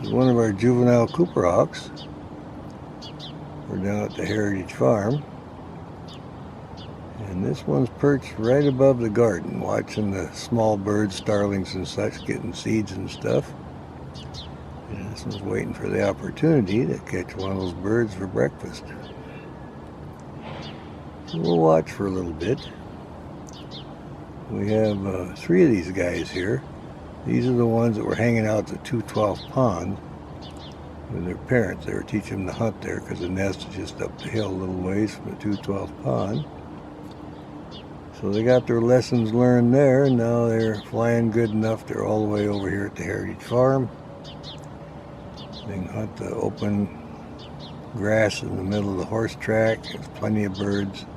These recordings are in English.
is one of our juvenile Cooper Hawks. We're down at the Heritage Farm. And this one's perched right above the garden, watching the small birds, starlings and such, getting seeds and stuff. And this one's waiting for the opportunity to catch one of those birds for breakfast. So we'll watch for a little bit. We have 3 of these guys here. These are the ones that were hanging out at the 212 pond with their parents. They were teaching them to hunt there because the nest is just up the hill a little ways from the 212 pond. So they got their lessons learned there, and now they're flying good enough. They're all the way over here at the Heritage Farm. They can hunt the open grass in the middle of the horse track. There's plenty of birds.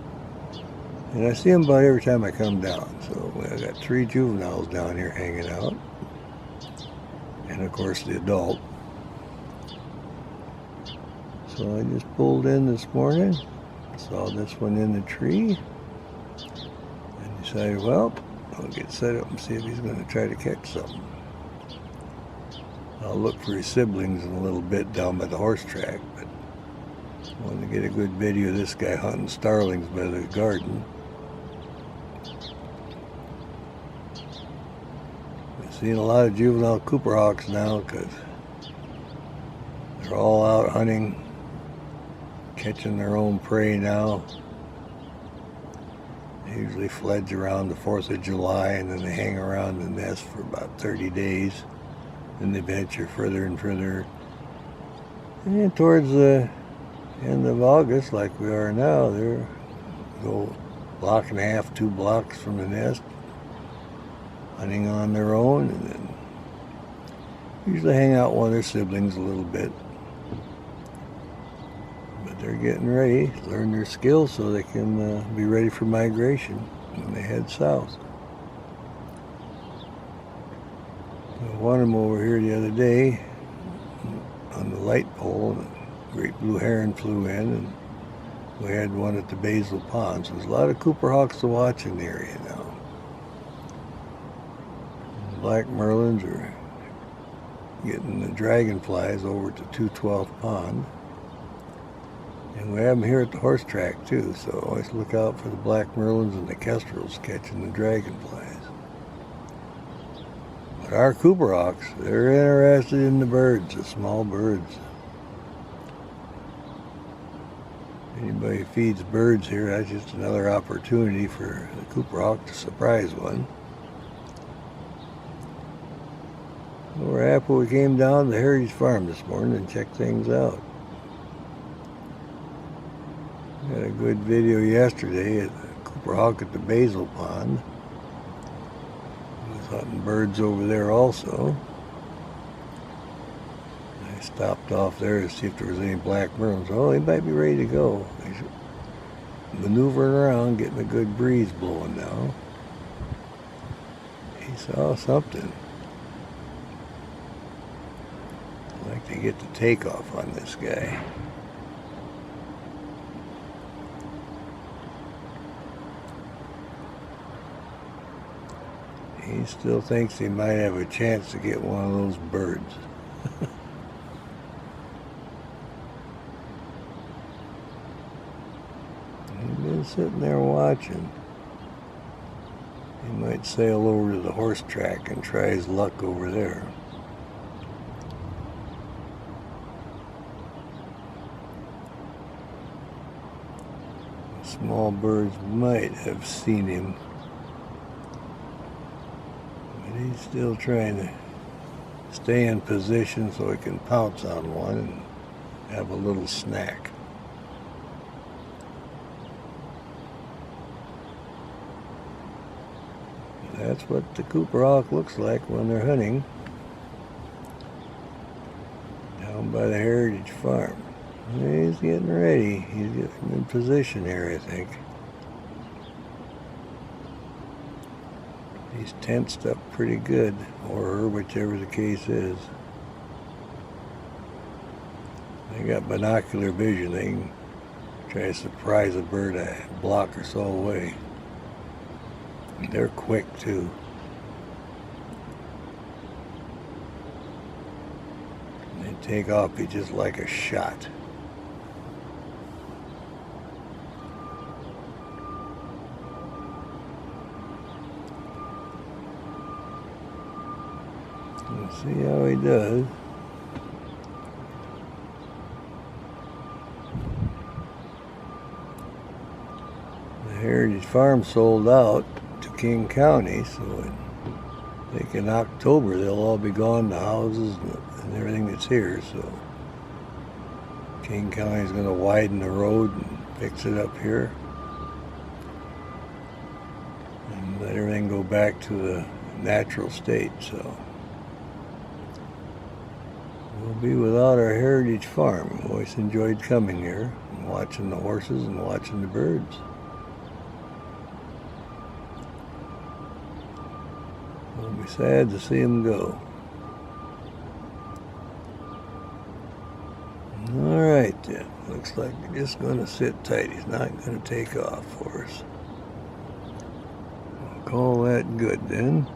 And I see them about every time I come down. So I got 3 juveniles down here hanging out. And of course the adult. So I just pulled in this morning. Saw this one in the tree. Decided, well, I'll get set up and see if he's going to try to catch something. I'll look for his siblings in a little bit down by the horse track, but I wanted to get a good video of this guy hunting starlings by the garden. I've seen a lot of juvenile Cooper Hawks now because they're all out hunting, catching their own prey now. They usually fledge around the 4th of July, and then they hang around the nest for about 30 days. Then they venture further and further. And towards the end of August, like we are now, they're go 1.5 blocks, 2 blocks from the nest, hunting on their own, and then usually hang out one of their siblings a little bit. They're getting ready to learn their skills so they can be ready for migration when they head south. One of them over here the other day on the light pole, and a great blue heron flew in, and we had one at the Basil Pond. So there's a lot of Cooper Hawks to watch in the area now. And black merlins are getting the dragonflies over to 212 Pond. And we have them here at the horse track too, so always look out for the black merlins and the kestrels catching the dragonflies. But our Cooper Hawks, they're interested in the birds, the small birds. Anybody feeds birds here, that's just another opportunity for the Cooper Hawk to surprise one. We're happy we came down to the Heritage Farm this morning and checked things out. Had a good video yesterday at the Cooper Hawk at the Basil Pond. I was hunting birds over there also. I stopped off there to see if there was any black merlins. Oh, they might be ready to go. They're maneuvering around, getting a good breeze blowing now. He saw something. I'd like to get the takeoff on this guy. He still thinks he might have a chance to get one of those birds. He's been sitting there watching. He might sail over to the horse track and try his luck over there. Small birds might have seen him. He's still trying to stay in position so he can pounce on one and have a little snack. That's what the Cooper Hawk looks like when they're hunting down by the Heritage Farm. He's getting ready. He's getting in position here, I think. He's tensed up pretty good, or her, whichever the case is. They got binocular vision. They can try to surprise a bird a block or so away. And they're quick too. He'd take off, be just like a shot. Let's see how he does. The Heritage Farm sold out to King County, so I think in October they'll all be gone, the houses and everything that's here. So King County is going to widen the road and fix it up here and let everything go back to the natural state. So we'll be without our Heritage Farm. I've always enjoyed coming here and watching the horses and watching the birds. It'll be sad to see him go. Alright then, looks like he's just going to sit tight. He's not going to take off for us. I'll call that good then.